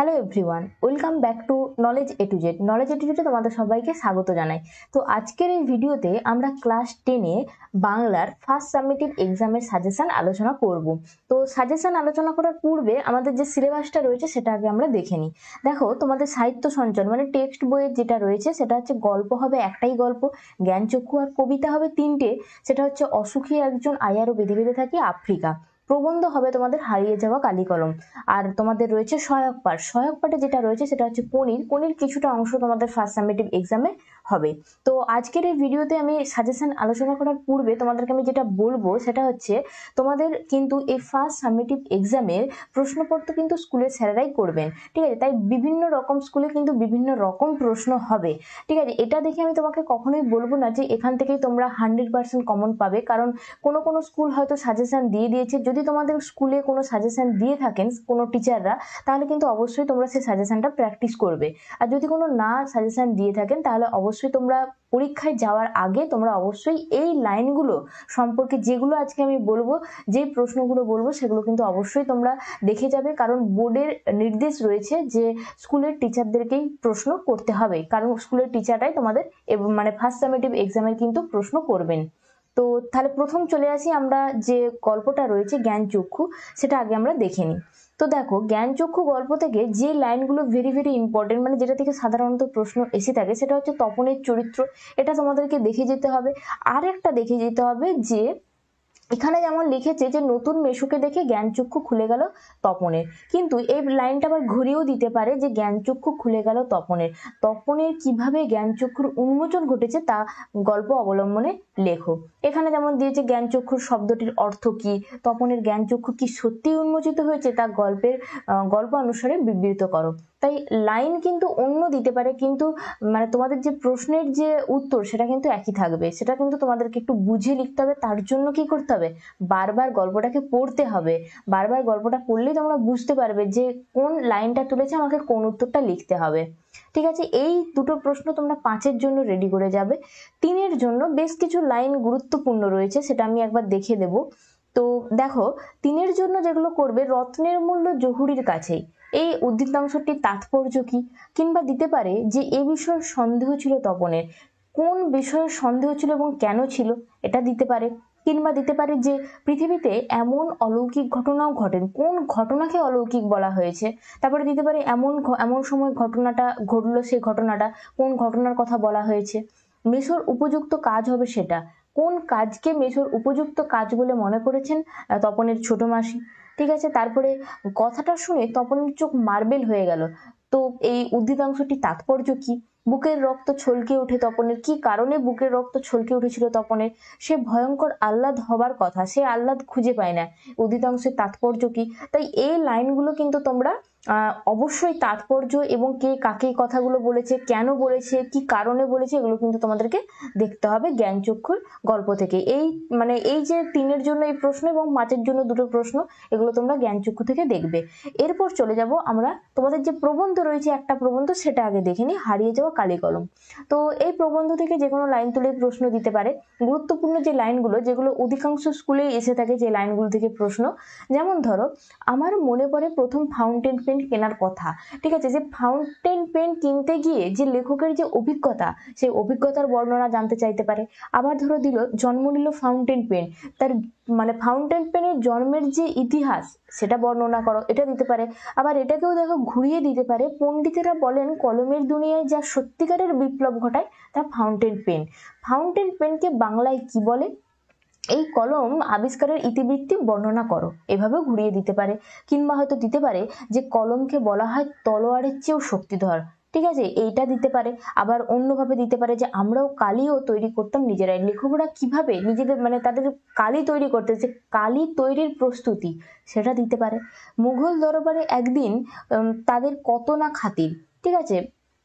Hello everyone, welcome back to knowledge A to Z. Knowledge A to জেডে তোমাদের সবাইকে স্বাগত জানাই। তো আজকের এই ভিডিওতে আমরা ক্লাস 10-এ বাংলার ফার্স্ট সাবমিটিভ এক্সামের সাজেশন আলোচনা করব। তো সাজেশন আলোচনা করার পূর্বে আমাদের যে সিলেবাসটা রয়েছে সেটা আগে আমরা দেখে নিই। দেখো, তোমাদের সাহিত্য সঞ্চয় মানে টেক্সট বইয়ের যেটা রয়েছে সেটা হচ্ছে গল্প হবে একটাই গল্প, জ্ঞানচক্ষু আর কবিতা হবে তিনটে। সেটা হচ্ছে অসুখী একজন আয়ারও বেঁধে বেঁধে থাকি আফ্রিকা। প্রবন্ধ হবে তোমাদের হারিয়ে যাওয়া কালি কলম। আর তোমাদের রয়েছে সহায়ক পাঠ। সহায়ক পাঠে যেটা রয়েছে সেটা হচ্ছে কনির কিছুটা অংশ তোমাদের ফার্স্ট সাবমিটিভ এক্সামে হবে। তো আজকের এই ভিডিওতে আমি সাজেশন আলোচনা করার পূর্বে তোমাদেরকে আমি যেটা বলবো সেটা হচ্ছে তোমাদের কিন্তু এই ফার্স্ট সাবমিটিভ এক্সামের প্রশ্নপত্র কিন্তু স্কুলের স্যারেরাই করবেন, ঠিক আছে? তাই বিভিন্ন রকম স্কুলে কিন্তু বিভিন্ন রকম প্রশ্ন হবে, ঠিক আছে? এটা দেখে আমি তোমাকে কখনোই বলবো না যে এখান থেকেই তোমরা 100% কমন পাবে, কারণ কোনো স্কুল হয়তো সাজেশন দিয়ে দিয়েছে। যদি তোমাদের স্কুলে কোনো সাজেশন দিয়ে থাকেন কোনো টিচাররা, তাহলে কিন্তু অবশ্যই তোমরা সেই সাজেশনটা প্র্যাকটিস করবে। আর যদি কোনো না সাজেশন দিয়ে থাকেন তাহলে অবশ্যই তোমরা পরীক্ষায় যাওয়ার আগে তোমরা অবশ্যই এই লাইনগুলো সম্পর্কে যেগুলো আজকে আমি বলবো, যে প্রশ্নগুলো বলবো সেগুলো কিন্তু অবশ্যই তোমরা দেখে যাবে, কারণ বোর্ডের নির্দেশ রয়েছে যে স্কুলের টিচারদেরকেই প্রশ্ন করতে হবে, কারণ স্কুলের টিচাররাই তোমাদের মানে ফার্স্ট সাবমিটিভ এক্সামের কিন্তু প্রশ্ন করবেন। তো তাহলে প্রথম চলে আসি আমরা যে গল্পটা রয়েছে জ্ঞানচক্ষু, সেটা আগে আমরা দেখে নিই। তো দেখো, জ্ঞানচক্ষু গল্প থেকে যে লাইনগুলো ভেরি ভেরি ইম্পর্টেন্ট, মানে যেটা থেকে সাধারণত প্রশ্ন এসে থাকে, সেটা হচ্ছে তপনের চরিত্র। এটা তোমাদেরকে দেখে যেতে হবে। আর একটা দেখে যেতে হবে যে এখানে যেমন লিখেছে যে নতুন মেশুকে দেখে জ্ঞানচক্ষু খুলে গেল তপনের, কিন্তু এই লাইনটা আবার ঘুরিয়েও দিতে পারে যে জ্ঞানচক্ষু খুলে গেল তপনের। তপনের কিভাবে জ্ঞানচক্ষুর উন্মোচন ঘটেছে তা গল্প অবলম্বনে লেখো। এখানে যেমন দিয়েছে জ্ঞানচক্ষুর শব্দটির অর্থ কি, তপনের জ্ঞানচক্ষু কি সত্যি উন্মোচিত হয়েছে তা গল্প অনুসারে বিবৃত করো। তাই লাইন কিন্তু অন্য দিতে পারে, কিন্তু মানে তোমাদের যে প্রশ্নের যে উত্তর সেটা কিন্তু একই থাকবে। সেটা কিন্তু তোমাদেরকে একটু বুঝে লিখতে হবে। তার জন্য কি করতে হবে, বারবার গল্পটাকে পড়তে হবে। বারবার গল্পটা পড়লেই তোমরা বুঝতে পারবে যে কোন লাইনটা তুলেছে, আমাকে কোন উত্তরটা লিখতে হবে, ঠিক আছে? এই দুটো প্রশ্ন তোমরা 5-এর জন্য রেডি করে যাবে। 3-এর জন্য বেশ কিছু লাইন গুরুত্বপূর্ণ রয়েছে, সেটা আমি একবার দেখে দেব। তো দেখো, 3-এর জন্য যেগুলো করবে, রত্নের মূল্য জহুরির কাছেই, এই উদ্ধৃতাংশটির তাৎপর্য কি? কিংবা দিতে পারে যে এ বিষয়ে সন্দেহ ছিল তপনের, কোন বিষয়ে সন্দেহ ছিল এবং কেন ছিল, এটা দিতে পারে। কিংবা দিতে পারে যে পৃথিবীতে এমন অলৌকিক ঘটনাও ঘটেন, কোন ঘটনাকে অলৌকিক বলা হয়েছে। তারপরে দিতে পারে এমন সময় ঘটনাটা ঘটলো, সেই ঘটনাটা কোন ঘটনার কথা বলা হয়েছে। মেসোর উপযুক্ত কাজ হবে সেটা, কোন কাজকে মেসোর উপযুক্ত কাজ বলে মনে করেছেন তপনের ছোট মাসি, ঠিক আছে? তারপরে কথাটা শুনে তপনের চোখ মার্বেল হয়ে গেল, তো এই উদ্ধৃতাংশটি তাৎপর্য কি? বুকের রক্ত ছলকে ওঠে তপনের, কি কারণে বুকের রক্ত ছলকে উঠেছিল তপনের? সে ভয়ঙ্কর আহ্লাদ হবার কথা, সে আহ্লাদ খুঁজে পায় না, উদ্ধৃতাংশের তাৎপর্য কি? তাই এই লাইনগুলো কিন্তু তোমরা অবশ্যই তাৎপর্য এবং কে কাকে কথাগুলো বলেছে, কেন বলেছে, কি কারণে বলেছে, এগুলো কিন্তু তোমাদেরকে দেখতে হবে জ্ঞানচক্ষুর গল্প থেকে। এই যে 3-এর জন্য এই প্রশ্ন এবং 5-এর জন্য দুটো প্রশ্ন, এগুলো তোমরা জ্ঞানচক্ষু থেকে দেখবে। এরপর চলে যাব আমরা তোমাদের যে প্রবন্ধ রয়েছে, একটা প্রবন্ধ সেটা আগে দেখে নিই, হারিয়ে যাওয়া কালি কলম। তো এই প্রবন্ধ থেকে যে কোনো লাইন তুলে প্রশ্ন দিতে পারে। গুরুত্বপূর্ণ যে লাইনগুলো, যেগুলো অধিকাংশ স্কুলেই এসে থাকে, যে লাইনগুলো থেকে প্রশ্ন, যেমন ধরো, আমার মনে পড়ে প্রথম ফাউন্টেন পেন কেনার কথা, ঠিক আছে? যে ফাউন্টেন পেন কিনতে গিয়ে যে লেখকের যে অভিজ্ঞতা, সেই অভিজ্ঞতার বর্ণনা জানতে চাইতে পারে। আবার ধরো দিল জন্ম নিল ফাউন্টেন পেন, তার মানে ফাউন্টেন পেনের জন্মের যে ইতিহাস সেটা বর্ণনা করো, এটা দিতে পারে। আবার এটাকেও দেখো ঘুরিয়ে দিতে পারে, পণ্ডিতেরা বলেন কলমের দুনিয়ায় যা সত্যিকারের বিপ্লব ঘটায় তা ফাউন্টেন পেন। ফাউন্টেন পেনকে বাংলায় কি বলে? এই কলম আবিষ্কারের ইতিবৃত্তি বর্ণনা করো, এভাবেও ঘুরিয়ে দিতে পারে। কিংবা হয়তো দিতে পারে যে কলমকে বলা হয় তলোয়ারের চেয়েও শক্তিধর, ঠিক আছে? এইটা দিতে পারে। আবার অন্যভাবে দিতে পারে যে আমরাও কালিও তৈরি করতাম নিজেরাই। লেখকরা কিভাবে নিজেদের মানে তাদের কালি তৈরি করতে, যে কালি তৈরির প্রস্তুতি, সেটা দিতে পারে। মুঘল দরবারে একদিন তাদের কত না খাতির, ঠিক আছে?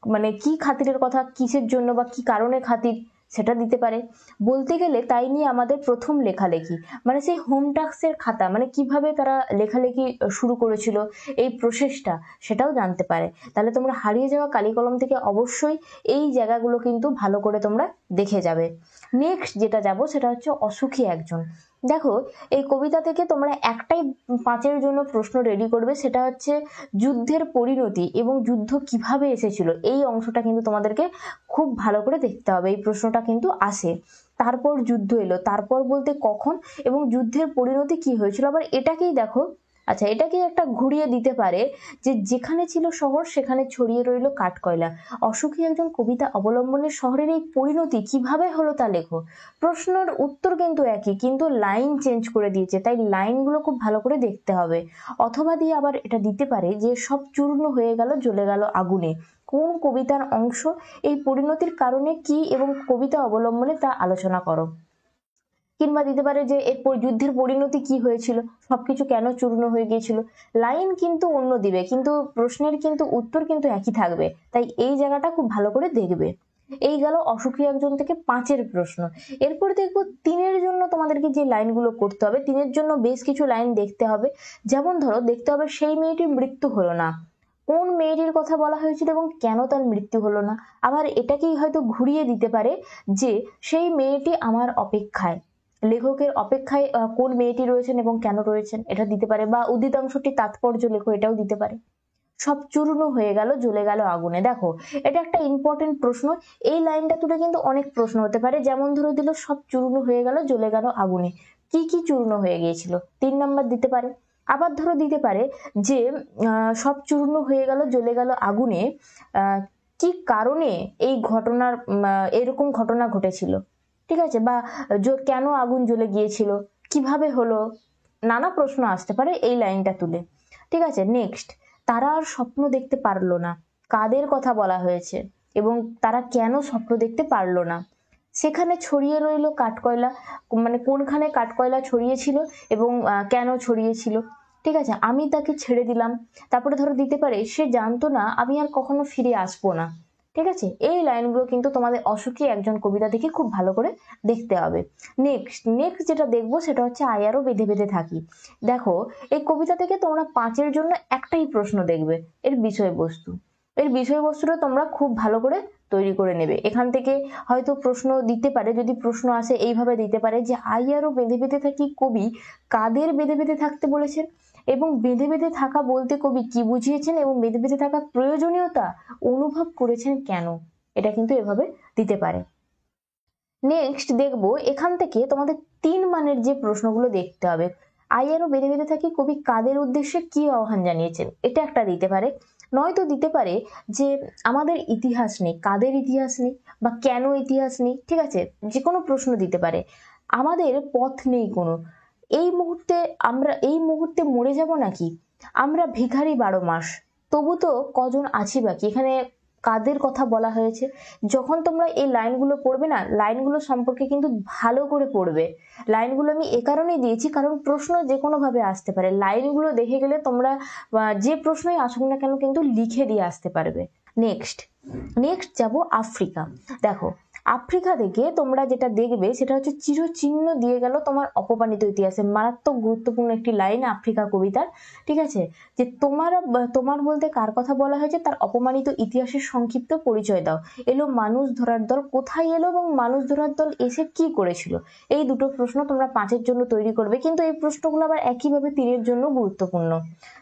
মানে কি খাতিরের কথা, কিসের জন্য বা কি কারণে খাতির, সেটা দিতে পারে। বলতে গেলে তাই নিয়ে আমাদের প্রথম লেখালেখি, মানে সেই হোম টাস্কের খাতা, মানে কিভাবে তারা লেখালেখি শুরু করেছিল, এই প্রসেসটা, সেটাও জানতে পারে। তাহলে তোমরা হারিয়ে যাওয়া কালি কলম থেকে অবশ্যই এই জায়গাগুলো কিন্তু ভালো করে তোমরা দেখে যাবে। নেক্সট যেটা যাব সেটা হচ্ছে অসুখী একজন। দেখো এই কবিতা থেকে তোমরা একটাই 5-এর জন্য প্রশ্ন রেডি করবে, সেটা হচ্ছে যুদ্ধের পরিণতি এবং যুদ্ধ কিভাবে এসেছিল। এই অংশটা কিন্তু তোমাদেরকে খুব ভালো করে দেখতে হবে, এই প্রশ্নটা কিন্তু আসে। তারপর যুদ্ধ এলো, তারপর বলতে কখন এবং যুদ্ধের পরিণতি কি হয়েছিল। আবার এটাকেই দেখো, আচ্ছা এটাকেই একটা ঘুরিয়ে দিতে পারে যে যেখানে ছিল শহর সেখানে ছড়িয়ে রইল কাঠকয়লা। অসুখী একজন কবিতা অবলম্বনে শহরের এই পরিণতি কিভাবে হলো তা লেখো। প্রশ্নের উত্তর কিন্তু একই, কিন্তু লাইন চেঞ্জ করে দিয়েছে, তাই লাইনগুলো খুব ভালো করে দেখতে হবে। অথবা দিয়ে আবার এটা দিতে পারে যে সব চূর্ণ হয়ে গেল জ্বলে গেল আগুনে। কোন কবিতার অংশ, এই পরিণতির কারণে কি এবং কবিতা অবলম্বনে তা আলোচনা করো। কিংবা দিতে পারে যে এরপর যুদ্ধের পরিণতি কি হয়েছিল, সবকিছু কেন চূর্ণ হয়ে গিয়েছিল। লাইন কিন্তু অন্য দিবে, কিন্তু প্রশ্নের কিন্তু উত্তর কিন্তু একই থাকবে, তাই এই জায়গাটা খুব ভালো করে দেখবে। এই গেল অসুখী একজন থেকে 5-এর প্রশ্ন। এরপর দেখবো 3-এর জন্য তোমাদেরকে যে লাইনগুলো করতে হবে। 3-এর জন্য বেশ কিছু লাইন দেখতে হবে। যেমন ধরো দেখতে হবে সেই মেয়েটির মৃত্যু হলো না, কোন মেয়েটির কথা বলা হয়েছিল এবং কেন তার মৃত্যু হলো না। আবার এটাকেই হয়তো ঘুরিয়ে দিতে পারে যে সেই মেয়েটি আমার অপেক্ষায়, লেখকের অপেক্ষায় কোন মেয়েটি রয়েছেন এবং কেন রয়েছেন, এটা দিতে পারে। বা উদ্দীতাংশটি তাৎপর্য লেখো, এটাও দিতে পারে। সব চূর্ণ হয়ে গেল জ্বলে গেল আগুনে, দেখো এটা একটা ইম্পর্টেন্ট প্রশ্ন। এই লাইনটা তুলে কিন্তু অনেক প্রশ্ন হতে পারে। যেমন ধরে দিল সব চূর্ণ হয়ে গেল জ্বলে গেল আগুনে, কি কি চূর্ণ হয়ে গিয়েছিল, 3 নাম্বার দিতে পারে। আবার ধরো দিতে পারে যে সব চূর্ণ হয়ে গেল জ্বলে গেল আগুনে, কি কারণে এই ঘটনার এরকম ঘটনা ঘটেছিল, ঠিক আছে। বা কেন আগুন জ্বলে গিয়েছিল, কিভাবে হলো, নানা প্রশ্ন আসতে পারে এই লাইনটা তুলে, ঠিক আছে। নেক্সট, তারা আর স্বপ্ন দেখতে পারলো না, কাদের কথা বলা হয়েছে এবং তারা কেন স্বপ্ন দেখতে পারলো না। সেখানে ছড়িয়ে রইল কাঠকয়লা, মানে কোনখানে কাঠকয়লা ছড়িয়েছিল এবং কেন ছড়িয়েছিল, ঠিক আছে। আমি তাকে ছেড়ে দিলাম, তারপরে ধরো দিতে পারে সে জানতো না আমি আর কখনো ফিরে আসবো না, ঠিক আছে। এই লাইনগুলো কিন্তু তোমাদের অসুখী একজন কবিতা থেকে খুব ভালো করে দেখতে হবে। নেক্সট যেটা দেখবো সেটা হচ্ছে আয়ারও বেঁধে বেঁধে থাকি। দেখো এই কবিতা থেকে তোমরা 5-এর জন্য একটাই প্রশ্ন দেখবে, এর বিষয়বস্তু। এর বিষয়বস্তুটা তোমরা খুব ভালো করে তৈরি করে নেবে। এখান থেকে হয়তো প্রশ্ন দিতে পারে, যদি প্রশ্ন আসে এইভাবে দিতে পারে যে আয়ারও বেঁধে বেঁধে থাকি কবি কাদের বেঁধে বেঁধে থাকতে বলেছেন এবং বেঁধে বেঁধে থাকা বলতে কবি কি বুঝিয়েছেন এবং বেঁধে বেঁধে থাকার প্রয়োজনীয়তা অনুভব করেছেন কেন। এটা কিন্তু এভাবে দিতে পারে। নেক্সট দেখবো এখান থেকে তোমাদের 3 মানের যে প্রশ্নগুলো দেখতে হবে। আইয়ারও বেঁধে বেঁধে থাকি কবি কাদের উদ্দেশ্যে কি আহ্বান জানিয়েছেন, এটা একটা দিতে পারে। নয়তো দিতে পারে যে আমাদের ইতিহাস নেই, কাদের ইতিহাস নেই বা কেন ইতিহাস নেই, ঠিক আছে। যে কোনো প্রশ্ন দিতে পারে। আমাদের পথ নেই কোনো, এই মুহূর্তে মরে যাব নাকি, আমরা ভিখারি 12 মাস, তবু তো কজন আছি বাকি। এখানে কাদের কথা বলা হয়েছে। যখন তোমরা এই লাইনগুলো পড়বে না, লাইনগুলো সম্পর্কে কিন্তু ভালো করে পড়বে। লাইনগুলো আমি এ কারণেই দিয়েছি কারণ প্রশ্ন যে কোনো ভাবে আসতে পারে। লাইনগুলো দেখে গেলে তোমরা যে প্রশ্নই আসুক না কেন কিন্তু লিখে দিয়ে আসতে পারবে। নেক্সট যাব আফ্রিকা। দেখো আফ্রিকা থেকে তোমরা যেটা দেখবে সেটা হচ্ছে চিরচিহ্ন দিয়ে গেল তোমার অপমানিত ইতিহাসে। মারাত্মক গুরুত্বপূর্ণ একটি লাইন আফ্রিকা কবিতার, ঠিক আছে। যে তোমার বলতে কার কথা বলা হয়েছে, তার অপমানিত ইতিহাসের সংক্ষিপ্ত পরিচয় দাও। এলো মানুষ ধরার দল, কোথায় এলো এবং মানুষ ধরার দল এসে কি করেছিল। এই দুটো প্রশ্ন তোমরা 5-এর জন্য তৈরি করবে, কিন্তু এই প্রশ্নগুলো আবার একইভাবে 3-এর জন্য গুরুত্বপূর্ণ।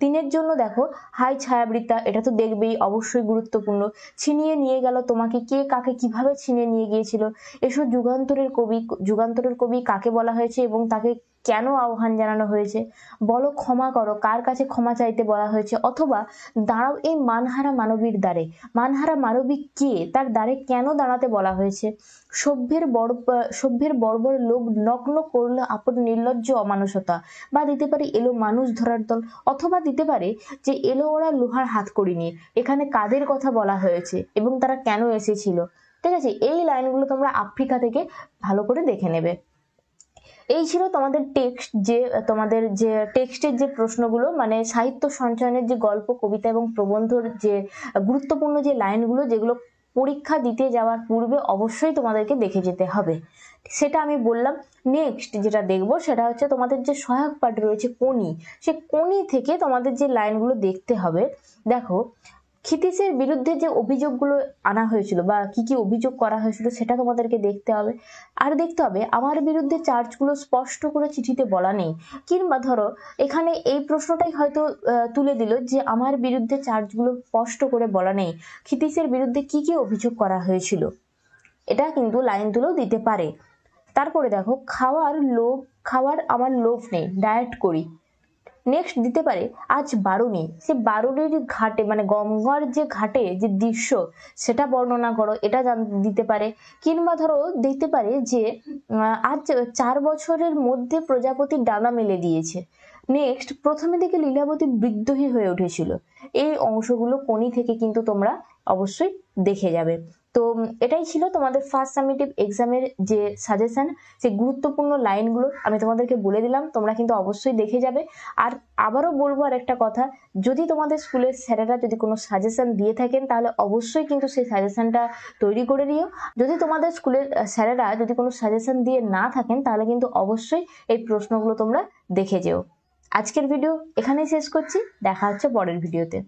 3-এর জন্য দেখো হাই ছায়াবৃতা, এটা তো দেখবেই, অবশ্যই গুরুত্বপূর্ণ। ছিনিয়ে নিয়ে গেল তোমাকে, কে কাকে কিভাবে ছিনিয়ে নিয়ে গিয়েছিল। এসো যুগান্তরের কবি কাকে বলা হয়েছে এবং তাকে কেন আহ্বান জানানো হয়েছে। বলো ক্ষমা করো, কার কাছে ক্ষমা চাইতে বলা হয়েছে। অথবা দাঁড়াও এই মানহারা মানবীর দ্বারে, মানহারা মানবী কে, তার দ্বারে কেন দাঁড়াতে বলা হয়েছে। সভ্যের বর্বর লোক নগ্ন করলো আপন নির্লজ্জ অমানুষতা। বা দিতে পারে এলো মানুষ ধরার দল। অথবা দিতে পারে যে এলো ওরা লোহার হাতকড়ি নিয়ে, এখানে কাদের কথা বলা হয়েছে এবং তারা কেন এসেছিল, ঠিক আছে। এই লাইনগুলো তোমরা আফ্রিকা থেকে ভালো করে দেখে নেবে। এই ছিল তোমাদের টেক্সটের যে প্রশ্নগুলো, মানে সাহিত্য সঞ্চয়নের যে গল্প, কবিতা এবং প্রবন্ধর যে গুরুত্বপূর্ণ যে লাইনগুলো, যেগুলো পরীক্ষা দিতে যাওয়ার পূর্বে অবশ্যই তোমাদেরকে দেখে যেতে হবে, সেটা আমি বললাম। নেক্সট যেটা দেখবো সেটা হচ্ছে তোমাদের যে সহায়ক পাঠ রয়েছে কোনি, সে কোনি থেকে তোমাদের যে লাইনগুলো দেখতে হবে। দেখো ক্ষিতীশের বিরুদ্ধে যে অভিযোগগুলো আনা হয়েছিল বা কি কি অভিযোগ করা হয়েছিল সেটা তোমাদেরকে দেখতে হবে। আর দেখতে হবে আমার বিরুদ্ধে চার্জগুলো স্পষ্ট করে চিঠিতে বলা নেই, কিংবা ধরো এখানে এই প্রশ্নটাই হয়তো তুলে দিল যে আমার বিরুদ্ধে চার্জগুলো স্পষ্ট করে বলা নেই, ক্ষিতীশের বিরুদ্ধে কি কি অভিযোগ করা হয়েছিল, এটা কিন্তু লাইন তুলেও দিতে পারে। তারপরে দেখো খাওয়ার আমার লোভ নেই, ডায়েট করি। নেক্সট দিতে পারে আজ বারুণী, সে বারুণীর ঘাটে মানে গঙ্গার যে ঘাটে যে দৃশ্য সেটা বর্ণনা করো, এটা দিতে পারে। কিংবা ধরো দিতে পারে যে আজ 4 বছরের মধ্যে প্রজাপতি ডানা মেলে দিয়েছে। নেক্সট প্রথমে দিকে লীলাবতী বৃদ্ধহী হয়ে উঠেছিল। এই অংশগুলো কোনি থেকে কিন্তু তোমরা অবশ্যই দেখে যাবে। তো এটাই ছিল তোমাদের ফার্স্ট সামেটিভ এক্সামের যে সাজেশন, সেই গুরুত্বপূর্ণ লাইনগুলো আমি তোমাদেরকে বলে দিলাম, তোমরা কিন্তু অবশ্যই দেখে যাবে। আর আবারও বলবো আর একটা কথা, যদি তোমাদের স্কুলের স্যারেরা যদি কোনো সাজেশন দিয়ে থাকেন তাহলে অবশ্যই কিন্তু সেই সাজেশনটা তৈরি করে নিও। যদি তোমাদের স্কুলের স্যারেরা যদি কোনো সাজেশন দিয়ে না থাকেন তাহলে কিন্তু অবশ্যই এই প্রশ্নগুলো তোমরা দেখে যেও। আজকের ভিডিও এখানেই শেষ করছি, দেখা হচ্ছে পরের ভিডিওতে।